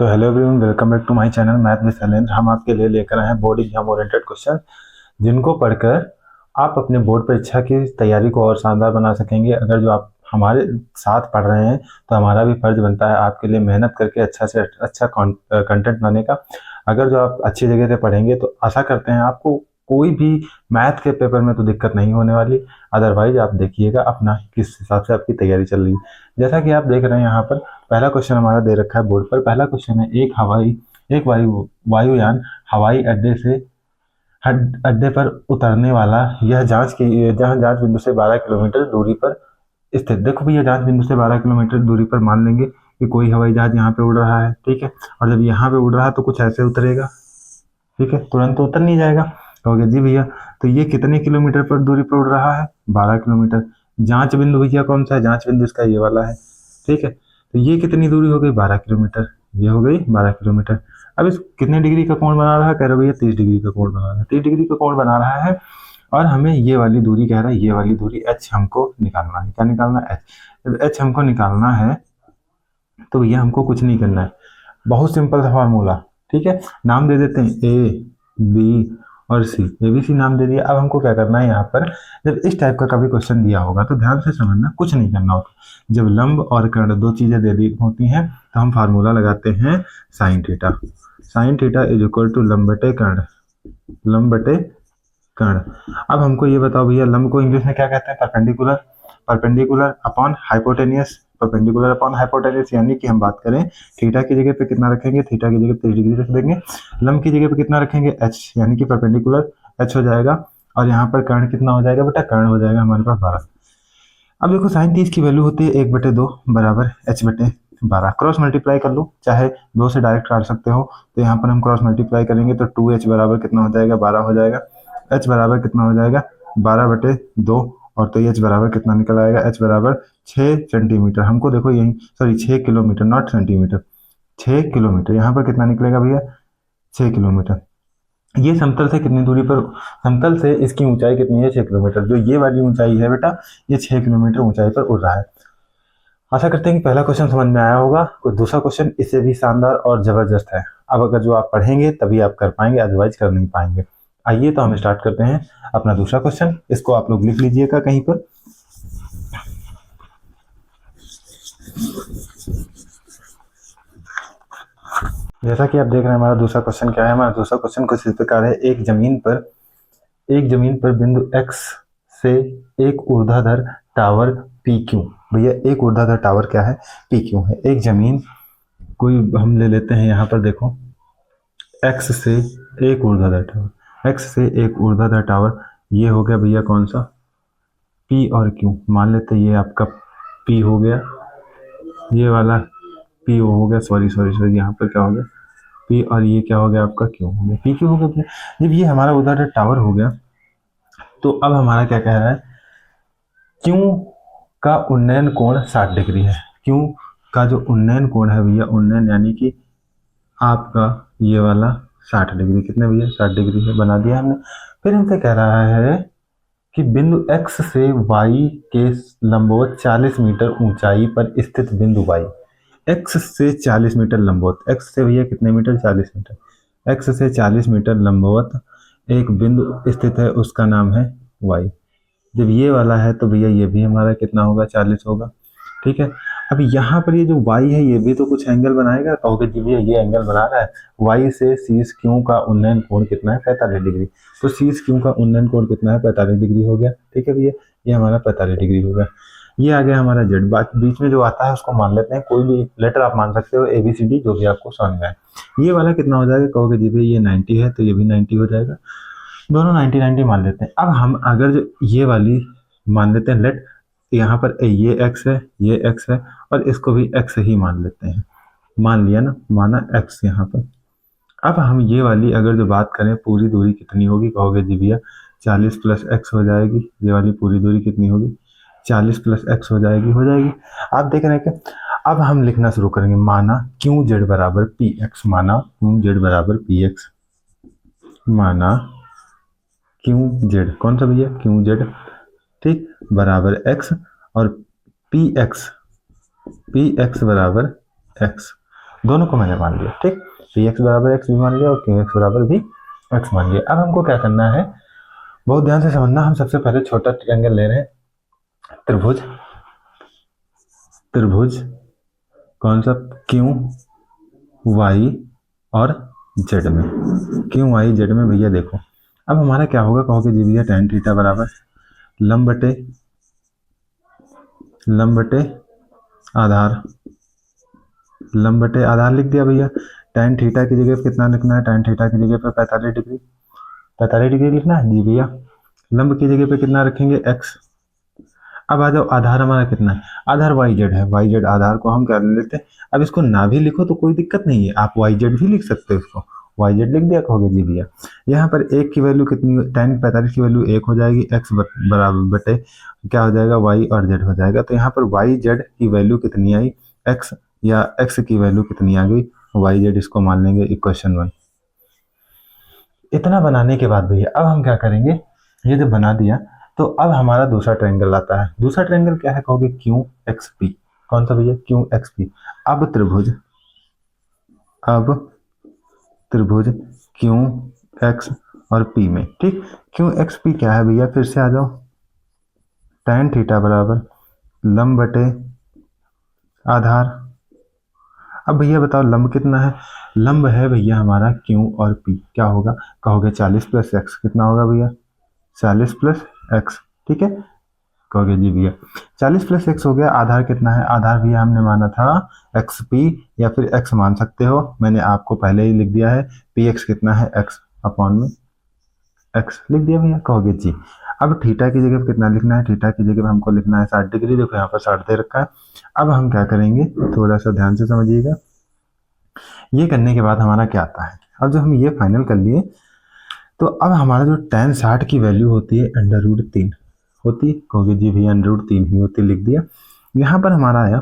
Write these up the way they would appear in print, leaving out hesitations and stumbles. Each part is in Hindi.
तो hello everyone, welcome back to my channel math with Shailendra. हम आपके लिए लेकर आए हैं बोर्ड एग्जाम ओरिएंटेड क्वेश्चन, जिनको पढ़कर आप अपने बोर्ड परीक्षा की तैयारी को और शानदार बना सकेंगे। अगर जो आप हमारे साथ पढ़ रहे हैं तो हमारा भी फर्ज बनता है आपके लिए मेहनत करके अच्छा से अच्छा कंटेंट बनाने का। अगर जो आप अच्छी जगह से पढ़ेंगे तो आशा करते हैं आपको कोई भी मैथ के पेपर में तो दिक्कत नहीं होने वाली। अदरवाइज आप देखिएगा अपना किस हिसाब से आपकी तैयारी चल रही है। जैसा कि आप देख रहे हैं यहाँ पर पहला क्वेश्चन हमारा दे रखा है बोर्ड पर। पहला क्वेश्चन है, एक वायुयान हवाई अड्डे पर उतरने वाला यह जांच बिंदु से 12 किलोमीटर दूरी पर स्थित। देखो भैया, जांच बिंदु से 12 किलोमीटर दूरी पर मान लेंगे कि कोई हवाई जहाज यहाँ पे उड़ रहा है, ठीक है। और जब यहाँ पे उड़ रहा है तो कुछ ऐसे उतरेगा, ठीक है, तुरंत तो उतर नहीं जाएगा। कहोगे जी भैया तो ये कितने किलोमीटर पर दूरी पर उड़ रहा है? 12 किलोमीटर। जांच बिंदु भैया कौन सा है? जांच बिंदु इसका ये वाला है, ठीक है। तो ये कितनी दूरी हो गई? 12 किलोमीटर। ये हो गई 12 किलोमीटर। अब इस कितने डिग्री का कोण बना रहा है? कह रहे भैया 30 डिग्री का कोण बना रहा है। 30 डिग्री का कोण बना रहा है और हमें ये वाली दूरी कह रहा है, ये वाली दूरी एच हमको निकालना है। क्या निकालना है? एच। जब एच हमको निकालना है तो भैया हमको कुछ नहीं करना है, बहुत सिंपल सा फॉर्मूला, ठीक है। नाम दे देते हैं ए बी और सी, एबीसी नाम दे दिया। अब हमको क्या करना है, यहाँ पर जब इस टाइप का कभी क्वेश्चन दिया होगा तो ध्यान से समझना, कुछ नहीं करना होगा। जब लंब और कर्ण दो चीजें दे दी होती हैं तो हम फार्मूला लगाते हैं sine theta. Sine theta is equal to लंब बटे कर्ण, लंब बटे कर्ण। अब हमको ये बताओ भैया, लंब को इंग्लिश में क्या कहते हैं? Perpendicular. Perpendicular upon hypotenuse, perpendicular upon hypotenuse, यानी कि हम बात करें थीटा की जगह पे कितना रखेंगे? थीटा की जगह 30 डिग्री रख देंगे। लंब की जगह पे कितना रखेंगे? एच, यानी कि परपेंडिकुलर एच हो जाएगा। और यहाँ पर कर्ण कितना हो जाएगा बेटा? कर्ण हो जाएगा हमारे पास 12। अब देखो साइन 30 की वैल्यू होती है 1/2 बराबर h/12। क्रॉस मल्टीप्लाई कर लो, चाहे 2 से डायरेक्ट काट सकते हो। तो यहाँ पर हम क्रॉस मल्टीप्लाई करेंगे तो 2h बराबर कितना हो जाएगा? 12 हो जाएगा। h बराबर कितना हो जाएगा? 12/2। और तो h बराबर कितना निकल आएगा? h बराबर 6 सेंटीमीटर। हमको देखो यही, sorry 6 kilometre, not centimetre, 6 kilometre. यहाँ पर कितना निकलेगा भैया? 6 किलोमीटर। ये समतल से कितनी दूरी पर, समतल से इसकी ऊंचाई कितनी है? 6 किलोमीटर। जो ये वाली ऊंचाई है बेटा, ये 6 किलोमीटर ऊंचाई पर उड़ रहा है। आशा करते हैं कि पहला क्वेश्चन समझ में आया होगा। कोई दूसरा क्वेश्चन इससे भी शानदार और जबरदस्त है। अब अगर जो आप पढ़ेंगे तभी आप कर पाएंगे, अदरवाइज कर नहीं पाएंगे। आइए तो हम स्टार्ट करते हैं अपना दूसरा क्वेश्चन। इसको आप लोग लिख लीजिएगा कहीं पर। जैसा कि आप देख रहे हैं हमारा दूसरा क्वेश्चन क्या है। हमारा दूसरा क्वेश्चन कुछ इस प्रकार है, एक जमीन पर बिंदु x से एक ऊर्ध्वाधर टावर PQ। भैया एक ऊर्ध्वाधर टावर क्या है? PQ है। एक जमीन कोई हम ले लेते हैं, यहाँ पर देखो x से एक ऊर्ध्वाधर टावर, x से एक ऊर्ध्वाधर टावर, ये हो गया भैया कौन सा? P और Q। मान लेते हैं ये आपका P हो गया, ये वाला P हो गया, सॉरी यहाँ पर क्या हो गया? P, और ये क्या हो गया आपका? Q हो गया, PQ हो गया। जब ये हमारा ऊर्ध्वाधर टावर हो गया तो अब हमारा क्या कह रहा है? Q का उन्नयन कोण 60 डिग्री है। Q का जो उन्नयन कोण है भैया, उन्नयन यानी कि आपका ये वाला 60 डिग्री, कितने भैया? 60 डिग्री है, बना दिया हमने। फिर हमसे कह रहा है कि बिंदु x से y के लंबवत 40 मीटर ऊंचाई पर स्थित बिंदु y, x से 40 मीटर लंबवत, x से भैया कितने मीटर? 40 मीटर। x से 40 मीटर लंबवत एक बिंदु स्थित है, उसका नाम है y। जब ये वाला है तो भैया ये भी हमारा कितना होगा? 40 होगा, ठीक है। अब यहाँ पर ये जो y है ये भी तो कुछ एंगल बनाएगा। कहोगे जी भैया ये एंगल बना रहा है। y से शीर्ष Q का उन्नयन कोण कितना है? 45 डिग्री। तो शीर्ष Q का उन्नयन कोण कितना है? 45 डिग्री हो गया, ठीक है भैया। ये हमारा 45 डिग्री हो गया। ये आ गया हमारा z। बात बीच में जो आता है उसको मान लेते हैं, कोई भी लेटर आप मान सकते हो, ABCD, जो भी आपको समझ में आए। ये वाला कितना हो जाएगा? कहोगे जी भैया ये 90 है तो ये भी 90 हो जाएगा। दोनों 90 मान लेते हैं। अब हम अगर जो ये वाली मान लेते हैं, लेट यहाँ पर ये x है, ये x है, और इसको भी x ही मान लेते हैं। मान लिया ना, माना x यहाँ पर। अब हम ये वाली अगर जो बात करें, पूरी दूरी कितनी होगी? कहोगे जी भैया 40 + x हो जाएगी। ये वाली पूरी दूरी कितनी होगी? 40 + x हो जाएगी। आप देख रहे हैं क्या? अब हम लिखना शुरू करेंगे, माना QZ बराबर PX, माना QZ बराबर PX, माना QZ कौन सा भैया? QZ, ठीक, बराबर x, और px बराबर x। दोनों को मैंने मान लिया, ठीक। पी एक्स बराबर एक्स भी मान लिया और क्यू एक्स बराबर भी एक्स मान लिया। अब हमको क्या करना है, बहुत ध्यान से समझना। हम सबसे पहले छोटा ट्रायंगल ले रहे हैं, त्रिभुज। त्रिभुज कौन सा, क्यू वाई और जेड में। क्यू वाई जेड में भैया देखो, अब हमारा क्या होगा, कहोगे जी भैया tan थीटा बराबर लंब बटे आधार, लंब बटे आधार लिख दिया भैया। tan थीटा की जगह कितना लिखना है, tan थीटा की जगह पे 45 डिग्री, 45 डिग्री लिखना है जी भैया। लंब की जगह पे कितना रखेंगे, x। अब आ जाओ, आधार हमारा कितना है, आधार वाई जेड है, वाई जेड आधार को हम क्या लेते हैं। अब इसको ना भी लिखो तो कोई दिक्कत नहीं है, आप वाई जेड भी लिख सकते हो, इसको वाई जेड लिख दिया, कहोगे जी भैया यहाँ पर एक की वैल्यू कितनी, tan 45 की वैल्यू 1 हो जाएगी, x बराबर बटे क्या हो जाएगा, y और z हो जाएगा। तो यहाँ पर वाई जेड की वैल्यू कितनी आई, x, या x की वैल्यू कितनी आ गई, वाई जेड, इसको मान लेंगे इक्वेशन 1। इतना बनाने के बाद भैया अब हम क्या करेंगे, ये जब बना दिया तो अब हमारा दूसरा ट्रायंगल आता है। दूसरा ट्रायंगल क्या है, कहोगे क्यू एक्स पी। कौन सा भैया, क्यू एक्स पी। अब त्रिभुज क्यू एक्स और पी में, ठीक। क्यू एक्स पी क्या है भैया, फिर से आ जाओ, tan थीटा बराबर लंब बटे आधार। अब भैया बताओ लंब कितना है, लंब है भैया हमारा क्यू और पी, क्या होगा, कहोगे 40 प्लस एक्स, कितना होगा भैया 40 प्लस एक्स, ठीक है। कहोगे जी भैया 40 प्लस एक्स हो गया। आधार कितना है, आधार भैया हमने माना था एक्स पी, या फिर एक्स मान सकते हो, मैंने आपको पहले ही लिख दिया है, पी एक्स कितना है, एक्स अपॉन में एक्स लिख दिया भैया, कहोगे जी। अब थीटा की जगह कितना लिखना है, थीटा की जगह हमको लिखना है 60 डिग्री, देखो यहाँ पर 60 दे रखा है। अब हम क्या करेंगे, थोड़ा सा ध्यान से समझिएगा। ये करने के बाद हमारा क्या आता है, अब जब हम ये फाइनल कर लिए तो अब हमारा जो tan 60 की वैल्यू होती है √3 होती है, कहोगे जी भैया √3 ही होती, लिख दिया। यहाँ पर हमारा आया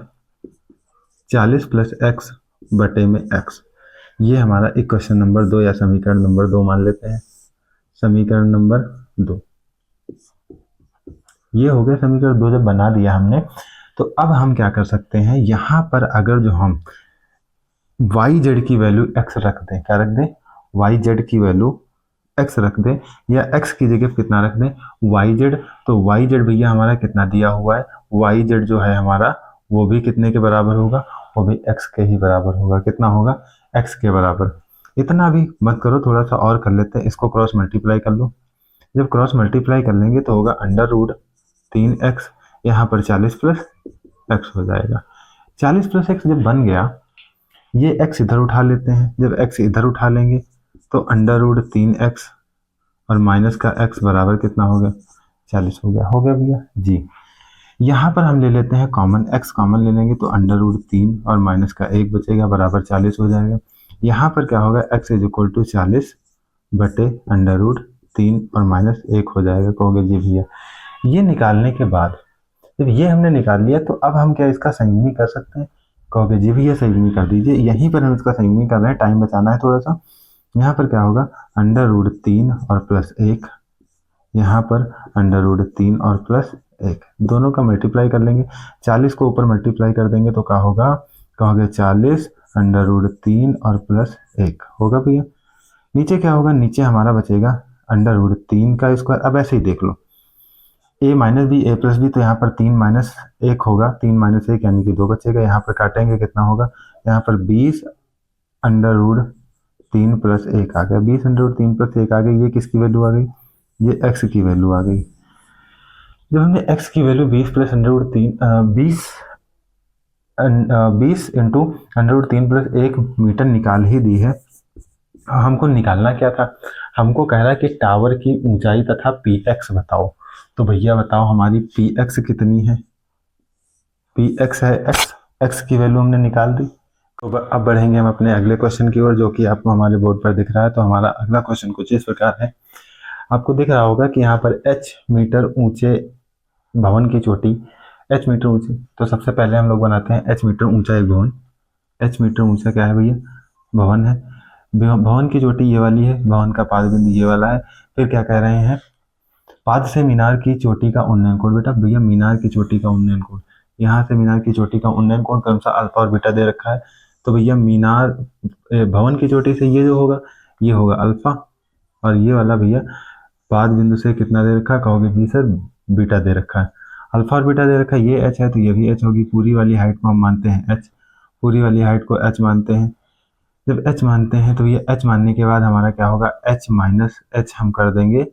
40 प्लस एक्स बटे में एक्स, ये हमारा इक्वेशन नंबर 2 या समीकरण नंबर 2 मान लेते हैं, समीकरण नंबर 2। ये हो गया समीकरण 2। जब बना दिया हमने तो अब हम क्या कर सकते हैं, यहाँ पर अगर जो हम वाई जेड की वैल्यू एक्स रख दें, क्या रख दें, वाई जेड की वैल्यू एक्स रख दें, या एक्स की जगह कितना रख दें, वाई जेड। तो वाई जेड भैया हमारा कितना दिया हुआ है, वाई जेड जो है हमारा वो भी कितने के बराबर होगा, वो भी एक्स के ही बराबर होगा, कितना होगा, एक्स के बराबर। इतना भी मत करो, थोड़ा सा और कर लेते हैं, इसको क्रॉस मल्टीप्लाई कर लो। जब क्रॉस मल्टीप्लाई कर लेंगे तो होगा √3x, यहाँ पर 40 प्लस एक्स हो जाएगा। 40 प्लस एक्स जब बन गया, ये x इधर उठा लेते हैं, जब x इधर उठा लेंगे तो √3x और माइनस का x बराबर कितना हो गया, 40 हो गया भैया जी। यहाँ पर हम ले लेते हैं कॉमन, x कॉमन ले लेंगे तो √3 और माइनस का 1 बचेगा, बराबर 40 हो जाएगा। यहाँ पर क्या होगा, x = 40 बटे √3 और माइनस 1 हो जाएगा, कहोगे जी भैया। ये निकालने के बाद जब ये हमने निकाल लिया तो अब हम क्या इसका संयुग्मी कर सकते हैं, कहोगे जी भैया संयुग्मी कर दीजिए। यहीं पर हम इसका संयुग्मी कर रहे हैं, टाइम बचाना है थोड़ा सा। यहाँ पर क्या होगा, √3 और प्लस 1, यहाँ पर √3 और प्लस 1, दोनों का मल्टीप्लाई कर लेंगे। 40 को ऊपर मल्टीप्लाई कर देंगे तो क्या होगा, कहोगे 40 √3 और प्लस 1 होगा भैया। नीचे क्या होगा, नीचे हमारा बचेगा √3 का स्क्वायर। अब ऐसे ही देख लो, a minus B a plus B, तो यहाँ पर 3 माइनस 1 होगा, 3 माइनस 1 यानी कि 2 बचेगा। यहाँ पर काटेंगे कितना होगा, यहाँ पर 20 √3 प्लस 1 आ गया, 20 √3 प्लस 1 आ गई। ये किसकी वैल्यू आ गई, ये x की वैल्यू आ गई। जब हमने x की value 20 plus √3 20 into √3 plus 1 metre निकाल ही दी है। हमको निकालना क्या था, हमको कह रहा है कि टावर की ऊंचाई तथा px बताओ। तो भैया बताओ हमारी px कितनी है, px है x की वैल्यू हमने निकाल दी। तो अब बढ़ेंगे हम अपने अगले क्वेश्चन की ओर, जो कि आपको हमारे बोर्ड पर दिख रहा है। तो हमारा अगला क्वेश्चन कुछ इस प्रकार है, आपको दिख रहा होगा कि यहाँ पर h मीटर ऊंचे भवन की चोटी, h मीटर ऊंची। तो सबसे पहले हम लोग बनाते हैं h मीटर ऊंचा एक भवन। h मीटर ऊंचा क्या है भैया, भवन है। भवन की चोटी ये वाली है, भवन का पाद बिंदु ये वाला है। फिर क्या कह रहे हैं, पाद से मीनार की चोटी का उन्नयन कोण। बेटा भैया मीनार की चोटी का उन्नयन कोण, यहाँ से मीनार की चोटी का उन्नयन कोण क्रमशः अल्फा और बीटा दे रखा है। तो भैया मीनार भवन की चोटी से ये जो होगा ये होगा अल्फा, और ये वाला भैया पाद बिंदु से कितना दे रखा है, कहोगे जी सर बीटा दे रखा है, अल्फा और बीटा दे रखा है, ये एच है तो ये भी एच होगी, पूरी वाली हाइट को हम मानते हैं एच, पूरी वाली हाइट को एच मानते हैं। जब एच मानते हैं तो ये एच मानने के बाद हमारा क्या होगा, एच माइनस एच हम कर देंगे,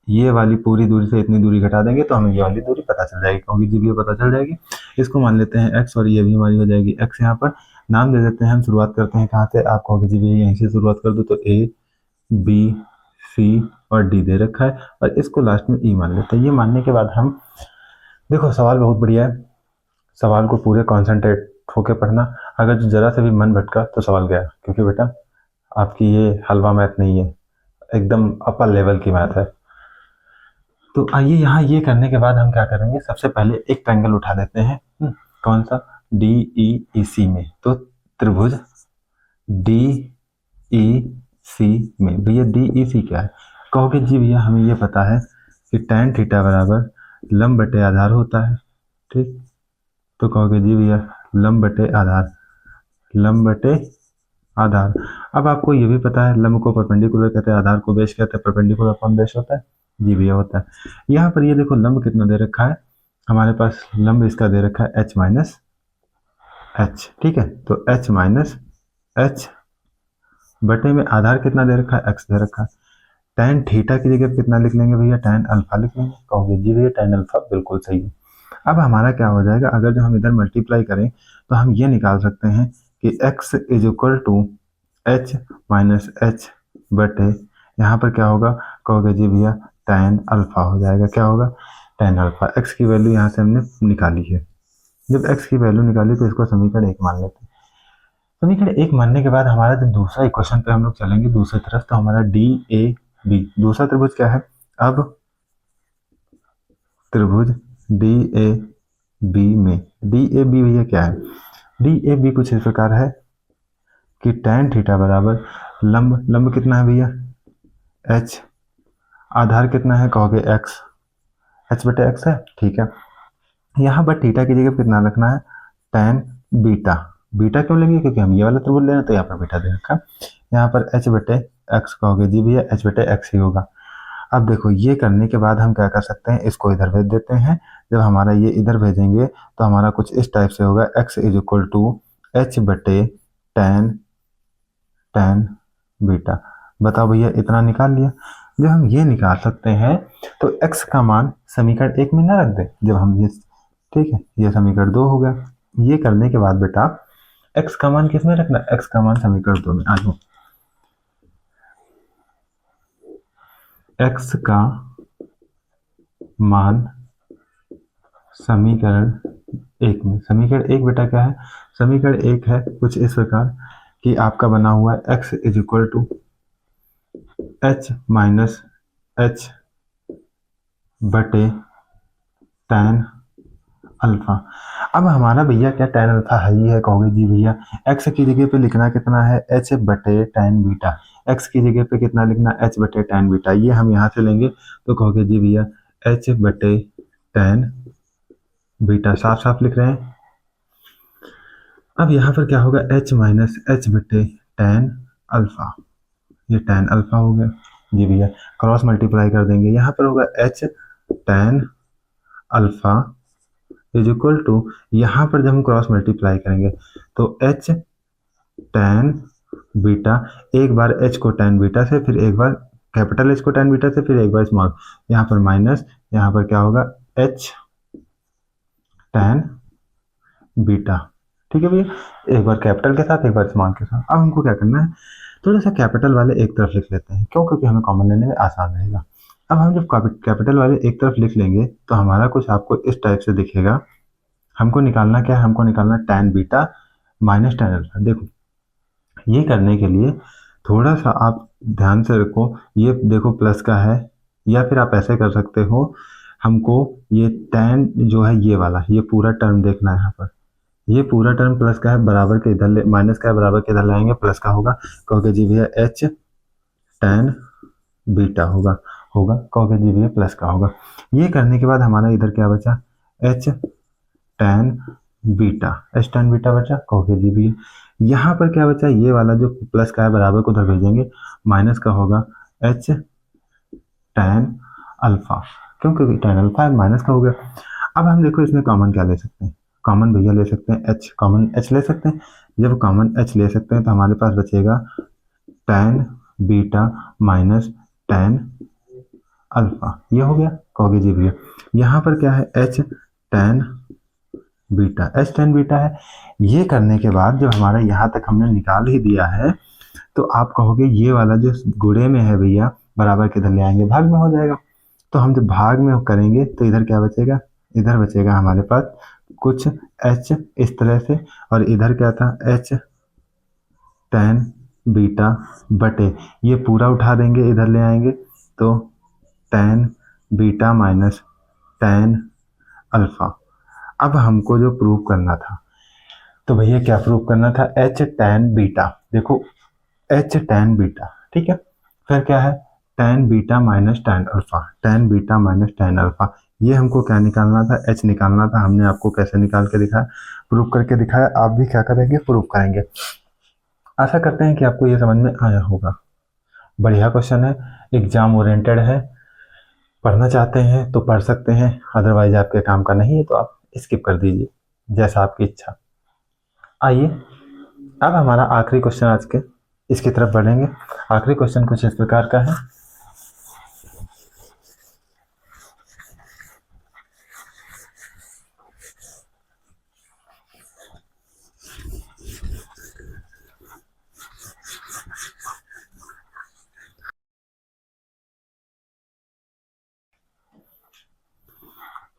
ये वाली पूरी दूरी से इतनी दूरी घटा देंगे तो हमें ये वाली दूरी पता चल जाएगी, क्योंकि जी भी पता चल जाएगी। इसको मान लेते हैं एक्स और ये भी हमारी हो जाएगी एक्स। यहाँ पर नाम दे देते हैं, हम शुरुआत करते हैं कहाँ से, आप कहोगे जी भैया यहीं से शुरुआत कर दो, तो ए बी सी और डी दे रखा है, और इसको लास्ट में ई मान लेते हैं। ये मानने के बाद हम देखो सवाल बहुत बढ़िया है, सवाल को पूरे कॉन्सेंट्रेट होके पढ़ना, अगर जो जरा से भी मन भटका तो सवाल गया, क्योंकि बेटा आपकी ये हलवा मैथ नहीं है, एकदम अपर लेवल की मैथ है। तो आइए यहाँ ये करने के बाद हम क्या करेंगे, सबसे पहले एक ट्रायंगल उठा लेते हैं, कौन सा, डी ई ई सी में। तो त्रिभुज डी ई सी में, भैया डी ई सी क्या है, कहोगे जी भैया हमें ये पता है कि tan थीटा बराबर लंब बटे आधार होता है, ठीक। तो कहोगे जी भैया लंब बटे आधार, लंब बटे आधार। अब आपको ये भी पता है लंब को परपेंडिकुलर कहते हैं, आधार को बेस कहते हैं, परपेंडिकुलर अपॉन बेस होता है, जी भैया होता है। यहाँ पर ये देखो लंब कितना दे रखा है, हमारे पास लंब इसका दे रखा है एच माइनस एच, ठीक है। तो एच माइनस एच बटे में आधार कितना दे रखा है, एक्स दे रखा है। tan थीटा की जगह कितना लिख लेंगे भैया, tan अल्फा लिख लेंगे, कहोगे जी भैया tan अल्फा बिल्कुल सही है। अब हमारा क्या हो जाएगा, अगर जो हम इधर मल्टीप्लाई करें तो हम ये निकाल सकते हैं कि x is equal to H minus H बटे, यहाँ पर क्या होगा, कहोगे जी भैया tan अल्फा हो जाएगा, क्या होगा, tan अल्फा। x की वैल्यू यहाँ से हमने निकाली है, जब x की वैल्यू निकाली तो इसको समीकरण 1 मान लेते हैं। समीकरण 1 मानने के बाद हमारा जब दूसरा इक्वेशन पे हम लोग चलेंगे दूसरी तरफ, तो हमारा डी ए बी, दूसरा त्रिभुज क्या है, अब त्रिभुज डी ए बी में, डी ए बी भैया क्या है, डी ए बी कुछ इस प्रकार है कि tan थीटा बराबर लंब, लंब कितना है भैया h, आधार कितना है, कहोगे x, h बटे x है, ठीक है। यहाँ पर थीटा की जगह कितना रखना है, tan बीटा, बीटा क्यों लेंगे, क्योंकि हम ये वाला त्रिभुज ले रहे हैं तो यहाँ पर बीटा दे रखा है। यहाँ पर h बटे x कहोगे जी भैया h बटे x ही होगा। अब देखो ये करने के बाद हम क्या कर सकते हैं, इसको इधर भेज देते हैं, जब हमारा ये इधर भेजेंगे तो हमारा कुछ इस टाइप से होगा, x is equal to H बटे tan बीटा। बताओ भैया इतना निकाल लिया। जब हम ये निकाल सकते हैं तो x का मान समीकरण 1 में ना रख दे, जब हम ये, ठीक है, ये समीकरण 2 हो गया। ये करने के बाद बेटा x का मान किस में रखना, x का मान समीकरण 2 में। आ जाओ, x का मान समीकरण 1 में, समीकरण 1 बेटा क्या है, समीकरण 1 है कुछ इस प्रकार कि आपका बना हुआ है x is equal to H minus H बटे tan अल्फा। अब हमारा भैया क्या tan अल्फा है ही है, कहोगे जी भैया x की जगह पे लिखना कितना है, h बटे tan बीटा, x की जगह पे कितना लिखना, h बटे tan बीटा, ये हम यहाँ से लेंगे तो कहोगे जी भैया h बटे tan बीटा, साफ साफ लिख रहे हैं। अब यहाँ पर क्या होगा, h माइनस एच बटे tan अल्फा, ये tan अल्फा हो गया जी भैया, क्रॉस मल्टीप्लाई कर देंगे, यहाँ पर होगा h tan alpha is equal to, यहाँ पर जब हम क्रॉस मल्टीप्लाई करेंगे तो h tan बीटा, एक बार h को tan बीटा से, फिर एक बार कैपिटल H को tan बीटा से, फिर एक बार स्मॉल, यहाँ पर माइनस, यहाँ पर क्या होगा h tan बीटा, ठीक है भैया, एक बार कैपिटल के साथ एक बार स्मॉल के साथ। अब हमको क्या करना है, थोड़ा सा कैपिटल वाले एक तरफ लिख लेते हैं, क्यों, क्योंकि हमें कॉमन लेने में आसान रहेगा। अब हम जब कैपिटल वाले एक तरफ लिख लेंगे तो हमारा कुछ आपको इस टाइप से दिखेगा। हमको निकालना क्या है, हमको निकालना tan beta minus tan alpha. देखो ये करने के लिए थोड़ा सा आप ध्यान से रखो, ये देखो प्लस का है, या फिर आप ऐसे कर सकते हो, हमको ये tan जो है ये वाला, ये पूरा टर्म देखना है, यहाँ पर ये पूरा टर्म प्लस का है, बराबर के इधर ले, माइनस का है बराबर के इधर लाएंगे, प्लस का होगा, कहोगे जी भैया h tan बीटा होगा, कहोगे जी भैया प्लस का होगा। ये करने के बाद हमारा इधर क्या बचा, h tan beta, H tan beta बचा, कहोगे जी भी। यहाँ पर क्या बचा, ये वाला जो प्लस का है बराबर को उधर भेजेंगे, माइनस का होगा एच टेन अल्फा, क्योंकि टेन अल्फा माइनस का हो गया। अब हम देखो इसमें कॉमन क्या ले सकते हैं, कॉमन भैया ले सकते हैं एच, कॉमन एच ले सकते हैं। जब कॉमन एच ले सकते हैं तो हमारे पास बचेगा tan beta minus tan alpha, ये हो गया, कहोगे जी भैया। यहाँ पर क्या है, H tan beta, H tan beta है। ये करने के बाद जब हमारा यहाँ तक हमने निकाल ही दिया है, तो आप कहोगे ये वाला जो गुणे में है भैया बराबर किधर ले आएंगे, भाग में हो जाएगा। तो हम जब भाग में करेंगे तो इधर क्या बचेगा, इधर बचेगा हमारे पास कुछ एच इस तरह से, और इधर क्या था, एच टेन बीटा बटे, ये पूरा उठा देंगे इधर ले आएंगे, तो tan beta minus tan alpha. अब हमको जो प्रूव करना था, तो भैया क्या प्रूव करना था, एच टेन बीटा, देखो एच टेन बीटा, ठीक है। फिर क्या है, tan beta minus tan alpha, tan beta minus tan alpha, ये हमको क्या निकालना था, एच निकालना था। हमने आपको कैसे निकाल के दिखाया, प्रूव करके दिखाया। आप भी क्या करेंगे, प्रूव करेंगे। आशा करते हैं कि आपको ये समझ में आया होगा। बढ़िया क्वेश्चन है, एग्जाम ओरिएंटेड है, पढ़ना चाहते हैं तो पढ़ सकते हैं, अदरवाइज आपके काम का नहीं है तो आप स्किप कर दीजिए, जैसा आपकी इच्छा। आइए अब हमारा आखिरी क्वेश्चन आज के, इसकी तरफ बढ़ेंगे। आखिरी क्वेश्चन कुछ इस प्रकार का है,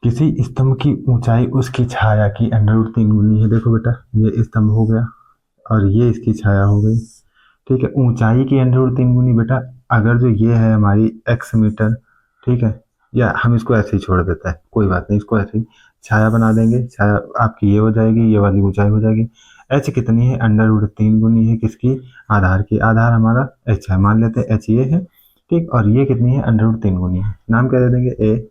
किसी स्तंभ की ऊंचाई उसकी छाया की अंडर रूट 3 गुनी है। देखो बेटा, ये स्तंभ हो गया और ये इसकी छाया हो गई, ठीक है। ऊंचाई की अंडर रूट 3 गुनी बेटा, अगर जो ये है हमारी x मीटर, ठीक है, या हम इसको ऐसे ही छोड़ देते हैं, कोई बात नहीं, इसको ऐसे ही छाया बना देंगे। छाया आपकी ये हो जाएगी, ये वाली ऊंचाई हो जाएगी। h कितनी है, अंडर रूट 3 गुनी है किसकी, आधार की। आधार हमारा h है, मान लेते हैं h ये है, ठीक। और ये कितनी है, अंडर रूट 3 गुनी है। नाम क्या दे देंगे, ए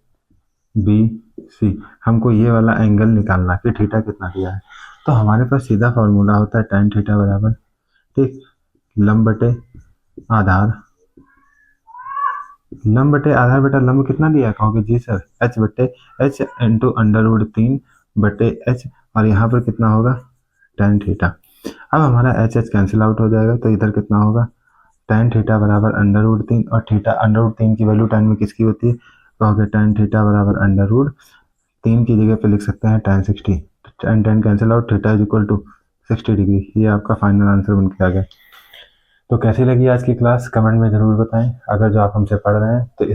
बी सी। हमको ये वाला एंगल निकालना कि थीटा कितना दिया है, तो हमारे पास सीधा फॉर्मूला होता है tan थीटा बराबर, ठीक, लंब बटे आधार, लंब बटे आधार। बेटा लंब कितना दिया है, कहोगे जी सर h बटे h इंटू अंडर रूट 3 बटे h, और यहाँ पर कितना होगा, tan थीटा। अब हमारा h h कैंसिल आउट हो जाएगा, तो इधर कितना होगा, tan थीटा बराबर अंडर रूट 3, और थीटा अंडर रूट 3 की वैल्यू tan में किसकी होती है, कहोगे tan थीटा बराबर अंडर रूट 3 की जगह पे लिख सकते हैं tan 60, tan cancel out, theta is equal to 60 degree. ये आपका फाइनल आंसर बन के आ गया। तो कैसी लगी आज की क्लास, कमेंट में ज़रूर बताएं। अगर जो आप हमसे पढ़ रहे हैं तो